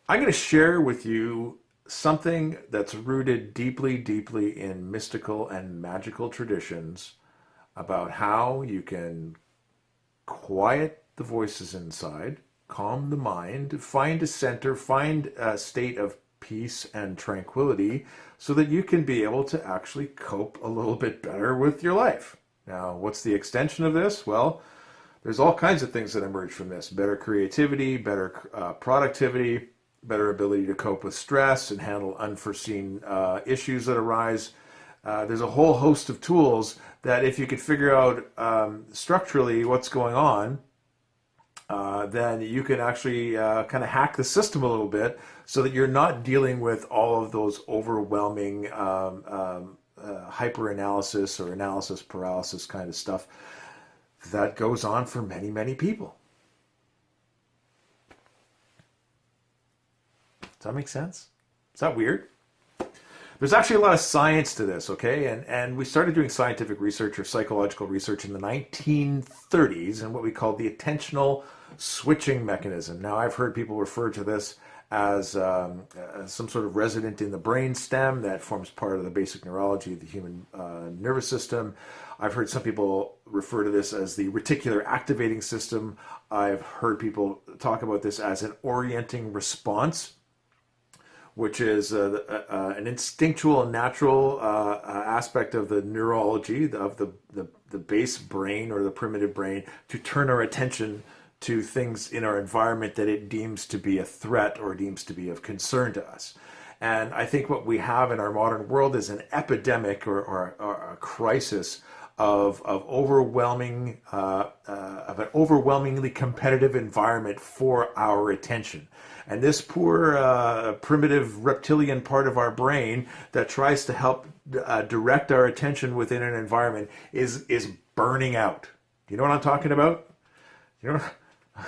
I'm going to share with you something that's rooted deeply, deeply in mystical and magical traditions about how you can quiet the voices inside, calm the mind, find a center, find a state of peace and tranquility so that you can be able to actually cope a little bit better with your life. Now, what's the extension of this? Well, there's all kinds of things that emerge from this. Better creativity, better productivity, better ability to cope with stress and handle unforeseen issues that arise. There's a whole host of tools that if you could figure out structurally what's going on, then you can actually kind of hack the system a little bit so that you're not dealing with all of those overwhelming hyper-analysis or analysis paralysis kind of stuff that goes on for many, many people. Does that make sense? Is that weird? There's actually a lot of science to this, okay? And we started doing scientific research or psychological research in the 1930s in what we called the Attentional Switching Mechanism. Now, I've heard people refer to this as some sort of resident in the brain stem that forms part of the basic neurology of the human nervous system. I've heard some people refer to this as the reticular activating system. I've heard people talk about this as an orienting response, which is an instinctual and natural aspect of the neurology of the base brain or the primitive brain to turn our attention to things in our environment that it deems to be a threat or deems to be of concern to us. And I think what we have in our modern world is an epidemic or a crisis of overwhelming of an overwhelmingly competitive environment for our attention. And this poor primitive reptilian part of our brain that tries to help direct our attention within an environment is burning out. Do you know what I'm talking about? You know?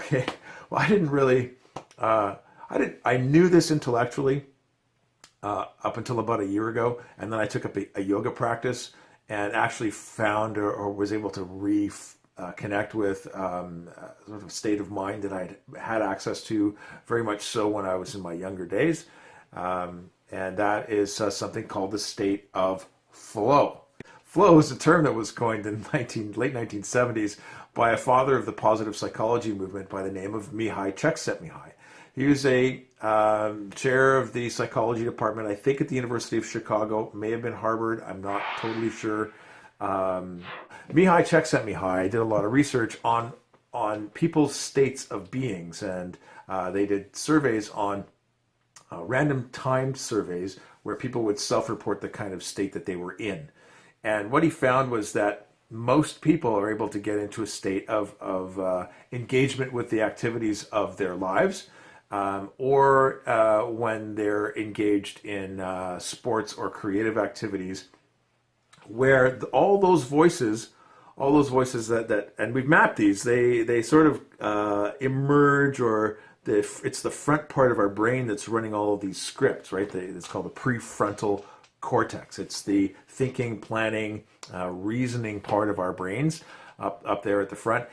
Okay. Well, I didn't really. I knew this intellectually up until about a year ago, and then I took up a yoga practice and actually found or was able to connect with sort of state of mind that I had access to very much so when I was in my younger days. And that is something called the state of flow. Flow is a term that was coined in late 1970s by a father of the positive psychology movement by the name of Mihai Csikszentmihalyi. He was a chair of the psychology department, I think at the University of Chicago, may have been Harvard, I'm not totally sure. Mihai Csikszentmihalyi did a lot of research on people's states of beings, and they did surveys on random timed surveys where people would self-report the kind of state that they were in. And what he found was that most people are able to get into a state of engagement with the activities of their lives, or when they're engaged in sports or creative activities, where all those voices that and we've mapped these, they sort of emerge, or it's the front part of our brain that's running all of these scripts, right? It's called the prefrontal cortex. It's the thinking, planning, reasoning part of our brains up there at the front,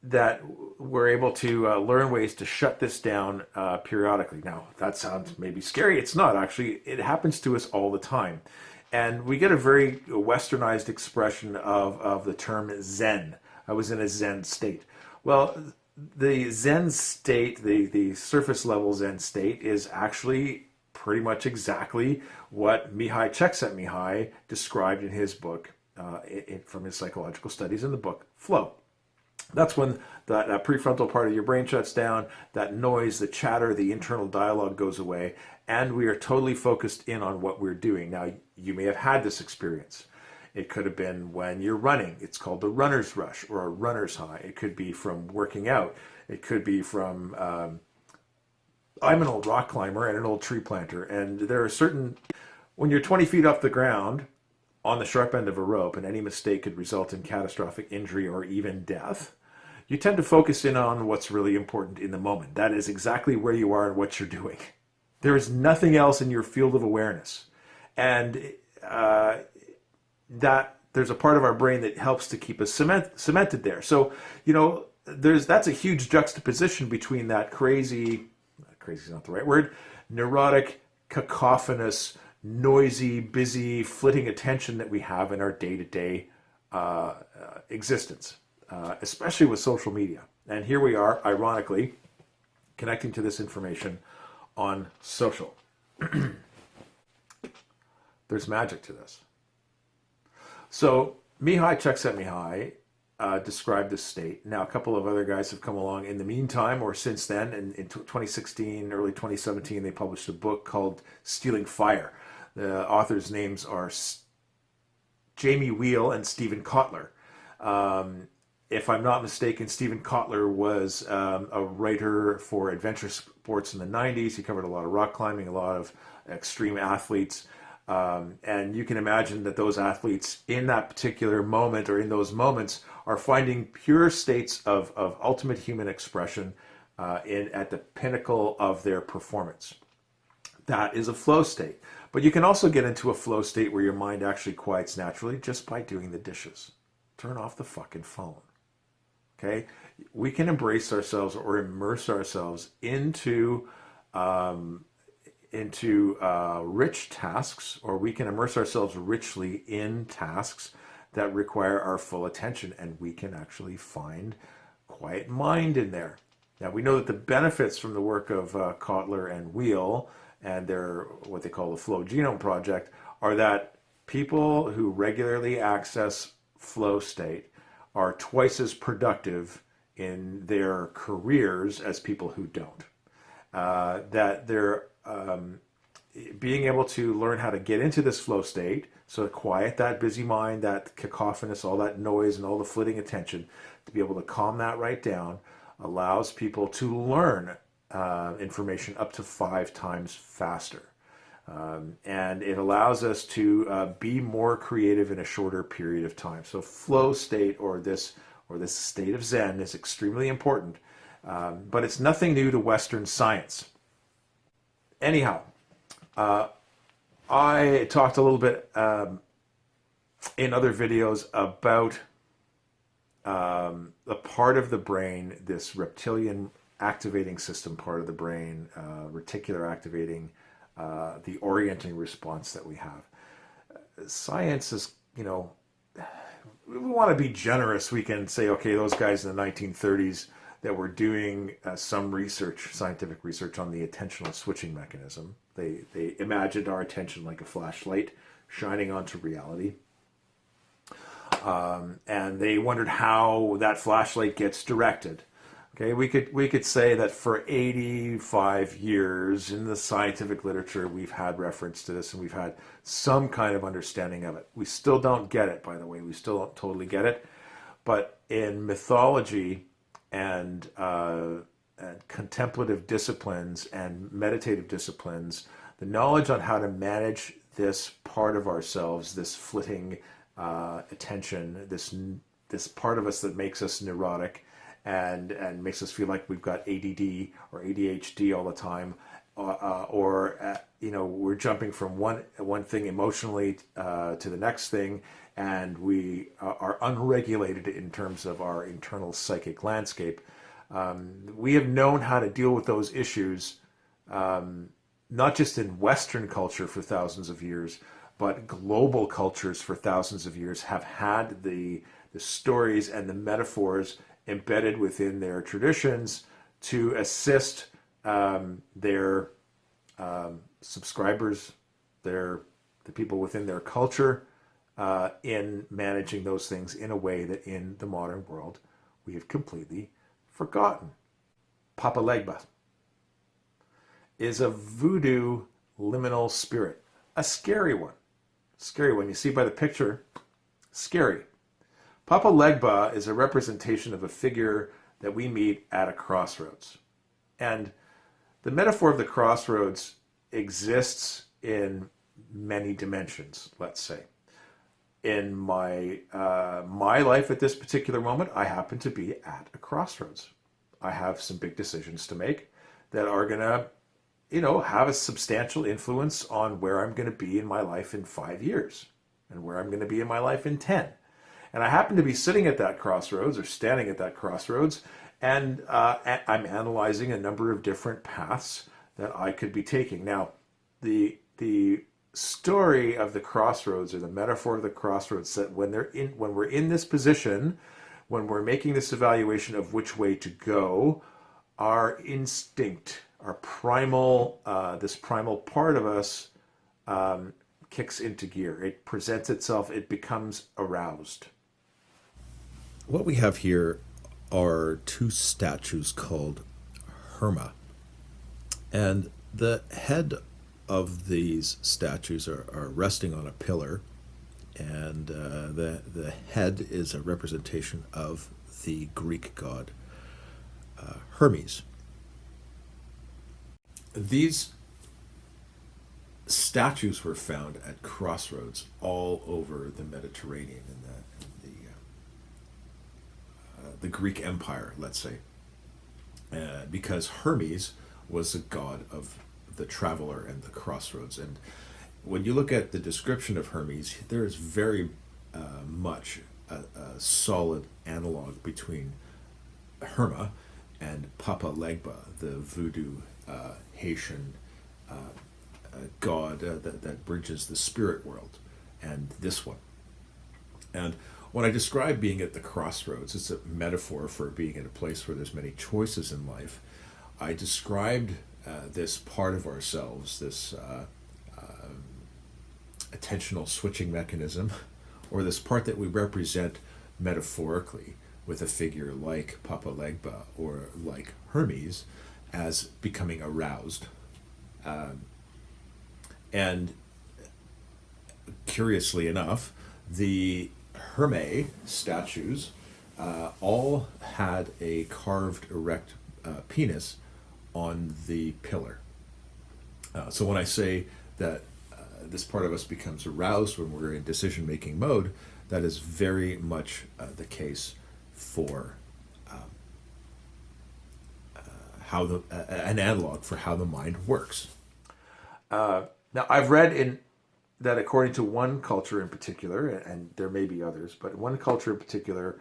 that we're able to learn ways to shut this down periodically. Now, that sounds maybe scary. It's not, actually. It happens to us all the time. And we get a very westernized expression of the term Zen. I was in a Zen state. Well, the Zen state, the surface level Zen state, is actually pretty much exactly what Mihai Csikszentmihalyi described in his book, from his psychological studies in the book Flow. That's when that prefrontal part of your brain shuts down, that noise, the chatter, the internal dialogue goes away, and we are totally focused in on what we're doing. Now, you may have had this experience. It could have been when you're running. It's called the runner's rush or a runner's high. It could be from working out. It could be from, I'm an old rock climber and an old tree planter, and there are certain, when you're 20 feet off the ground on the sharp end of a rope, and any mistake could result in catastrophic injury or even death, you tend to focus in on what's really important in the moment. That is exactly where you are and what you're doing. There is nothing else in your field of awareness. And that there's a part of our brain that helps to keep us cemented there. So, that's a huge juxtaposition between that crazy crazy is not the right word, neurotic, cacophonous, noisy, busy, flitting attention that we have in our day-to-day existence, especially with social media. And here we are, ironically, connecting to this information on social. There's magic to this. So Mihai Csikszentmihalyi described this state. Now, a couple of other guys have come along in the meantime or since then. In 2016, early 2017, they published a book called Stealing Fire. The authors' names are Jamie Wheel and Stephen Kotler. If I'm not mistaken, Stephen Kotler was a writer for adventure sports in the 90s. He covered a lot of rock climbing, a lot of extreme athletes. And you can imagine that those athletes in that particular moment or in those moments are finding pure states of ultimate human expression at the pinnacle of their performance. That is a flow state. But you can also get into a flow state where your mind actually quiets naturally just by doing the dishes. Turn off the fucking phone. Okay? We can embrace ourselves or immerse ourselves into rich tasks, or we can immerse ourselves richly in tasks that require our full attention, and we can actually find quiet mind in there. Now, we know that the benefits from the work of Kotler and Wheel and their what they call the Flow Genome Project are that people who regularly access flow state are twice as productive in their careers as people who don't. That they're being able to learn how to get into this flow state, so to quiet that busy mind, that cacophonous, all that noise and all the flitting attention, to be able to calm that right down, allows people to learn information up to 5 times faster. And it allows us to be more creative in a shorter period of time. So flow state or this state of Zen is extremely important, but it's nothing new to Western science. Anyhow, I talked a little bit in other videos about a part of the brain, this reptilian activating system part of the brain, reticular activating, the orienting response that we have. Science is, we want to be generous. We can say, okay, those guys in the 1930s that were doing some research, scientific research on the attentional switching mechanism. They imagined our attention like a flashlight shining onto reality. And they wondered how that flashlight gets directed. Okay, we could say that for 85 years in the scientific literature, we've had reference to this and we've had some kind of understanding of it. We still don't get it, by the way. We still don't totally get it. But in mythology and contemplative disciplines and meditative disciplines, the knowledge on how to manage this part of ourselves, this flitting attention, this part of us that makes us neurotic and makes us feel like we've got ADD or ADHD all the time, or we're jumping from one thing emotionally to the next thing, and we are unregulated in terms of our internal psychic landscape. We have known how to deal with those issues, not just in Western culture for thousands of years, but global cultures for thousands of years have had the stories and the metaphors embedded within their traditions to assist their subscribers, the people within their culture, in managing those things in a way that in the modern world we have completely forgotten. Papa Legba is a voodoo liminal spirit, a scary one. Scary one. You see by the picture, scary. Papa Legba is a representation of a figure that we meet at a crossroads. And the metaphor of the crossroads exists in many dimensions, let's say. In my life at this particular moment, I happen to be at a crossroads. I have some big decisions to make that are going to, have a substantial influence on where I'm going to be in my life in 5 years and where I'm going to be in my life in 10. And I happen to be sitting at that crossroads or standing at that crossroads, and I'm analyzing a number of different paths that I could be taking. Now, the story of the crossroads, or the metaphor of the crossroads, that when we're in this position, when we're making this evaluation of which way to go, our instinct, our primal, this primal part of us kicks into gear. It presents itself, it becomes aroused. What we have here are two statues called Herma. And the head of these statues are resting on a pillar, and the head is a representation of the Greek god Hermes. These statues were found at crossroads all over the Mediterranean and the Greek Empire, let's say, because Hermes was the god of the traveler and the crossroads. And when you look at the description of Hermes, there is very much a solid analog between Herma and Papa Legba, the voodoo Haitian god that bridges the spirit world, and this one. And when I describe being at the crossroads, it's a metaphor for being in a place where there's many choices in life. I described this part of ourselves, this attentional switching mechanism, or this part that we represent metaphorically with a figure like Papa Legba or like Hermes, as becoming aroused. And curiously enough, the Herme statues all had a carved erect penis on the pillar. So when I say that this part of us becomes aroused when we're in decision-making mode, that is very much the case for how an analog for how the mind works. Now, I've read that according to one culture in particular, and there may be others, but one culture in particular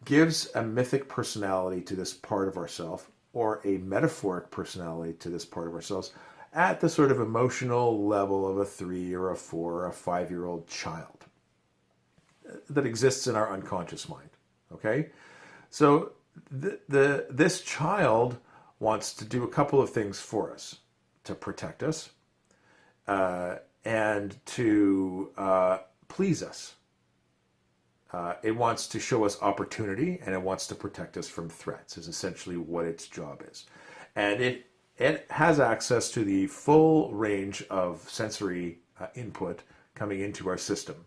gives a mythic personality to this part of ourself, or a metaphoric personality to this part of ourselves, at the sort of emotional level of a 3 or a 4 or a 5-year-old child that exists in our unconscious mind. Okay? So this child wants to do a couple of things for us: to protect us, and to please us. It wants to show us opportunity, and it wants to protect us from threats, is essentially what its job is. And it has access to the full range of sensory input coming into our system.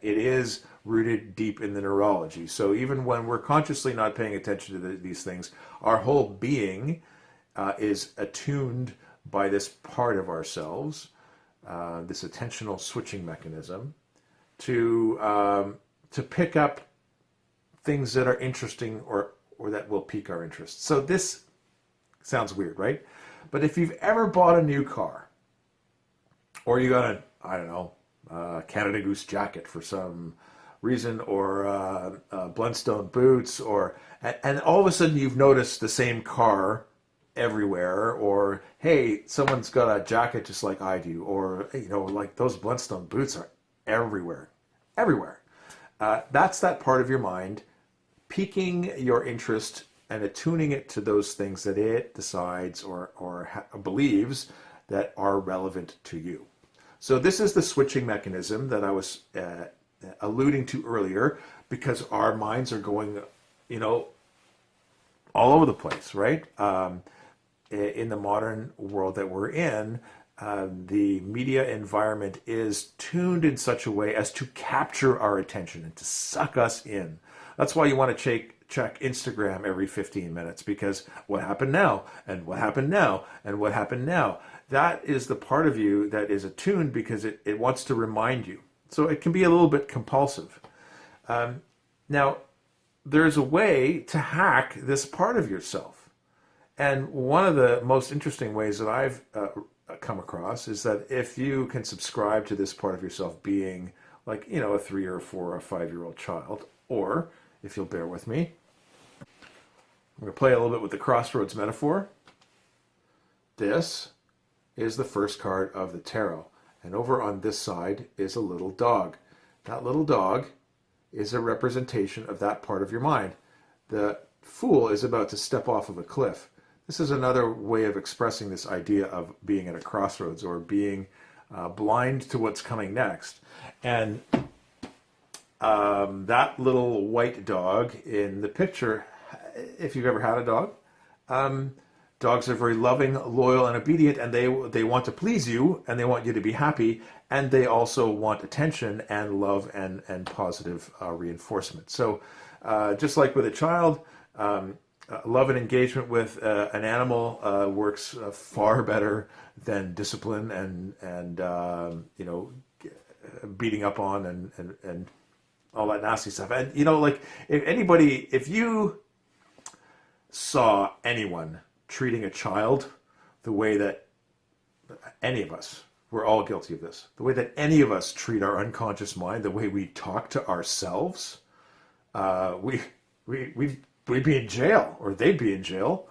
It is rooted deep in the neurology. So even when we're consciously not paying attention to these things, our whole being is attuned by this part of ourselves, this attentional switching mechanism, to pick up things that are interesting or that will pique our interest. So this sounds weird, right? But if you've ever bought a new car, or you got a Canada Goose jacket for some reason, or Blundstone boots, and all of a sudden you've noticed the same car everywhere, or hey, someone's got a jacket just like I do, or like those Blundstone boots are everywhere. That's that part of your mind piquing your interest and attuning it to those things that it decides or believes that are relevant to you. So this is the switching mechanism that I was alluding to earlier, because our minds are going, all over the place, right? In the modern world that we're in, the media environment is tuned in such a way as to capture our attention and to suck us in. That's why you want to check Instagram every 15 minutes, because what happened now, and what happened now, and what happened now. That is the part of you that is attuned because it wants to remind you. So it can be a little bit compulsive. Now, there's a way to hack this part of yourself. And one of the most interesting ways that I've come across is that if you can subscribe to this part of yourself being like, a 3 or a 4 or a 5-year-old child, or if you'll bear with me, I'm going to play a little bit with the crossroads metaphor. This is the first card of the tarot. And over on this side is a little dog. That little dog is a representation of that part of your mind. The Fool is about to step off of a cliff. This is another way of expressing this idea of being at a crossroads or being blind to what's coming next. And that little white dog in the picture, if you've ever had a dog, dogs are very loving, loyal, and obedient, and they want to please you, and they want you to be happy, and they also want attention and love and positive reinforcement. So just like with a child, love and engagement with an animal works far better than discipline and beating up on and all that nasty stuff. And like if you saw anyone treating a child the way that any of us, we're all guilty of this, the way that any of us treat our unconscious mind, the way we talk to ourselves, we'd be in jail, or they'd be in jail,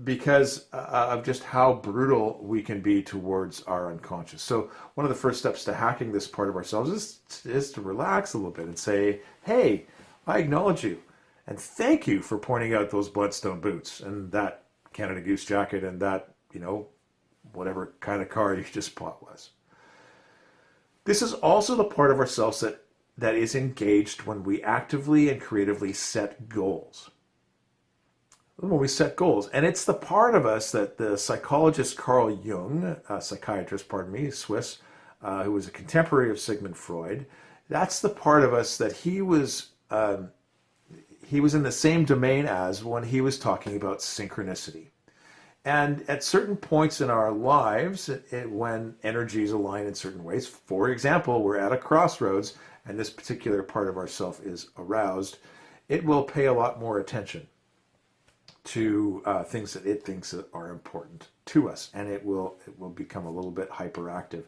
because of just how brutal we can be towards our unconscious. So one of the first steps to hacking this part of ourselves is to relax a little bit and say, hey, I acknowledge you. And thank you for pointing out those bloodstone boots and that Canada Goose jacket and that, whatever kind of car you just bought was. This is also the part of ourselves that is engaged when we actively and creatively set goals. When we set goals. And it's the part of us that the psychologist Carl Jung, psychiatrist, Swiss, who was a contemporary of Sigmund Freud, that's the part of us that he was in the same domain as when he was talking about synchronicity. And at certain points in our lives, when energies align in certain ways, for example, we're at a crossroads and this particular part of ourself is aroused, it will pay a lot more attention to things that it thinks are important to us, and it will become a little bit hyperactive.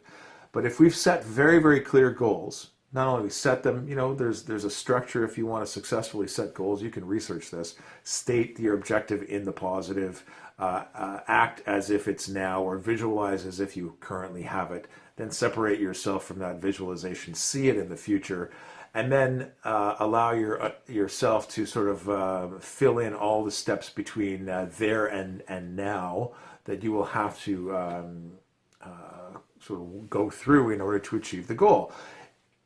But if we've set very, very clear goals, not only we set them, there's a structure. If you want to successfully set goals, you can research this. State your objective in the positive, act as if it's now, or visualize as if you currently have it. Then separate yourself from that visualization, see it in the future, and then allow yourself to sort of fill in all the steps between there and now that you will have to sort of go through in order to achieve the goal.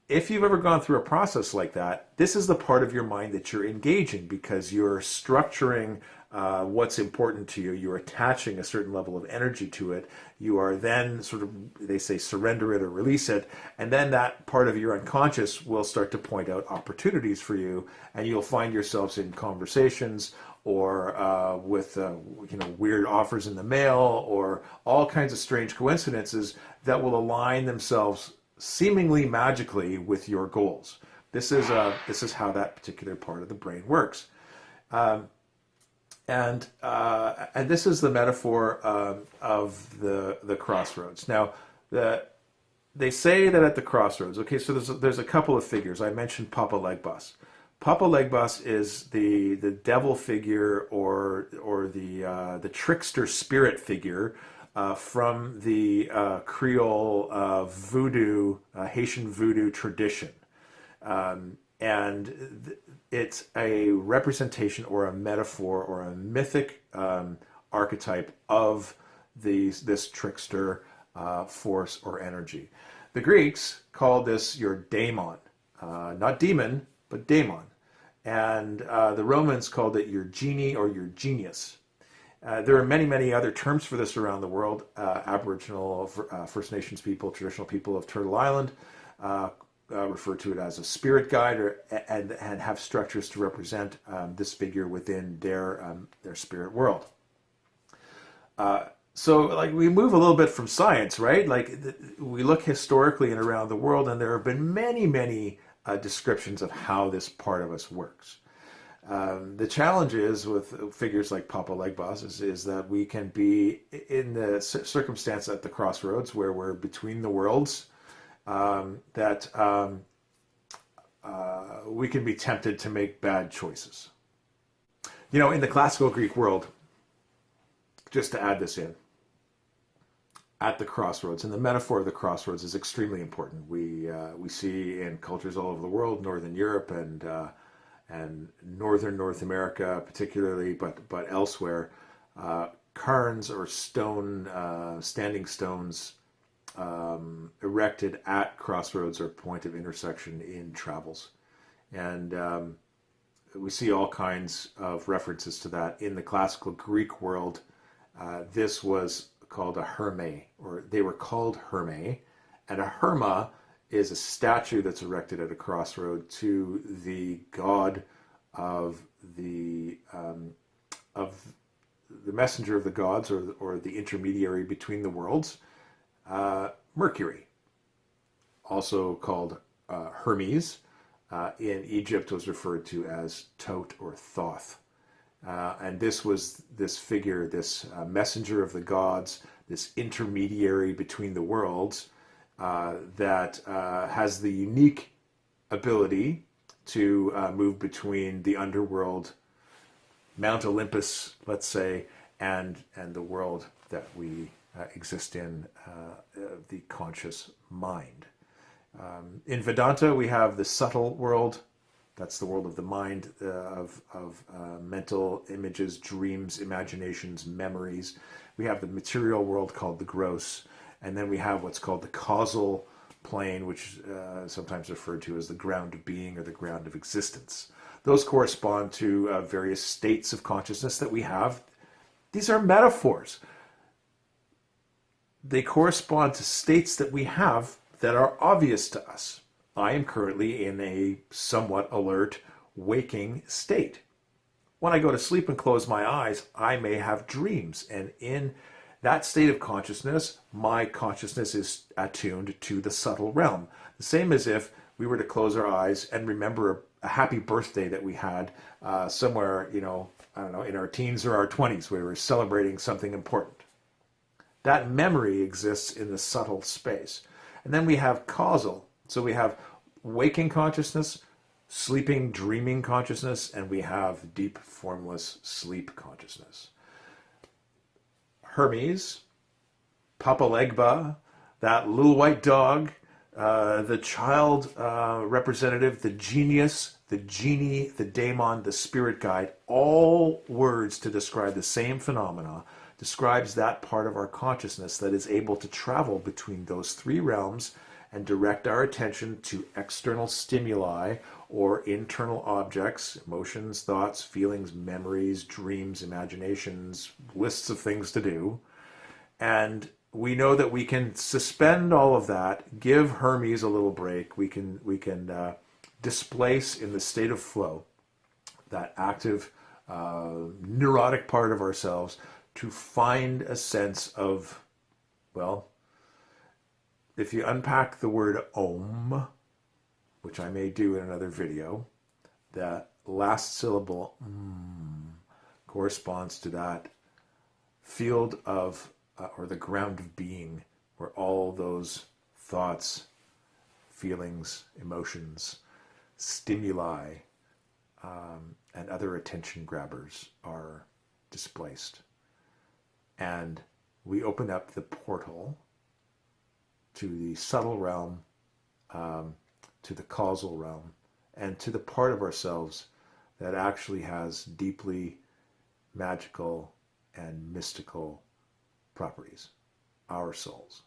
If you've ever gone through a process like that, this is the part of your mind that you're engaging, because you're structuring what's important to you. You're attaching a certain level of energy to it. You are then sort of, they say, surrender it or release it. And then that part of your unconscious will start to point out opportunities for you. And you'll find yourselves in conversations or with weird offers in the mail, or all kinds of strange coincidences that will align themselves seemingly magically with your goals. This is how that particular part of the brain works, and this is the metaphor of the crossroads. Now, they say that at the crossroads. Okay, so there's a couple of figures. I mentioned Papa Legbas. Papa Legbas is the devil figure or the trickster spirit figure from the Creole voodoo, Haitian voodoo tradition. And it's a representation or a metaphor or a mythic archetype of this trickster force or energy. The Greeks called this your daemon, not demon, but daemon. And the Romans called it your genie or your genius. There are many, many other terms for this around the world. Aboriginal, First Nations people, traditional people of Turtle Island refer to it as a spirit guide, and have structures to represent this figure within their spirit world. So, like, we move a little bit from science, right? Like, we look historically and around the world, and there have been many, many descriptions of how this part of us works. The challenge is with figures like Papa Legbas is that we can be in the circumstance at the crossroads where we're between the worlds, that we can be tempted to make bad choices. In the classical Greek world, just to add this in, at the crossroads, and the metaphor of the crossroads is extremely important. We see in cultures all over the world, Northern Europe and Northern North America particularly, but elsewhere, cairns or standing stones erected at crossroads or point of intersection in travels, and we see all kinds of references to that in the classical Greek world. This was called a herme, or they were called herme, and a herma is a statue that's erected at a crossroad to the god of the messenger of the gods, or the intermediary between the worlds, Mercury, also called Hermes. In Egypt was referred to as Tot or Thoth. And this was this figure, this messenger of the gods, this intermediary between the worlds, that has the unique ability to move between the underworld, Mount Olympus, let's say, and the world that we exist in, the conscious mind. In Vedanta, we have the subtle world. That's the world of the mind, of mental images, dreams, imaginations, memories. We have the material world called the gross. And then we have what's called the causal plane, which is sometimes referred to as the ground of being or the ground of existence. Those correspond to various states of consciousness that we have. These are metaphors. They correspond to states that we have that are obvious to us. I am currently in a somewhat alert, waking state. When I go to sleep and close my eyes, I may have dreams. And in that state of consciousness, my consciousness is attuned to the subtle realm. The same as if we were to close our eyes and remember a happy birthday that we had somewhere, I don't know, in our teens or our 20s, where we were celebrating something important. That memory exists in the subtle space. And then we have causal. So we have waking consciousness, sleeping, dreaming consciousness, and we have deep, formless sleep consciousness. Hermes, Papa Legba, that little white dog, the child representative, the genius, the genie, the daemon, the spirit guide, all words to describe the same phenomena, describes that part of our consciousness that is able to travel between those three realms and direct our attention to external stimuli or internal objects, emotions, thoughts, feelings, memories, dreams, imaginations, lists of things to do. And we know that we can suspend all of that, give Hermes a little break. We can displace in the state of flow that active neurotic part of ourselves to find a sense of, well, if you unpack the word Om, which I may do in another video, that last syllable corresponds to that field of, or the ground of being, where all those thoughts, feelings, emotions, stimuli, and other attention grabbers are displaced. And we open up the portal to the subtle realm, to the causal realm, and to the part of ourselves that actually has deeply magical and mystical properties, our souls.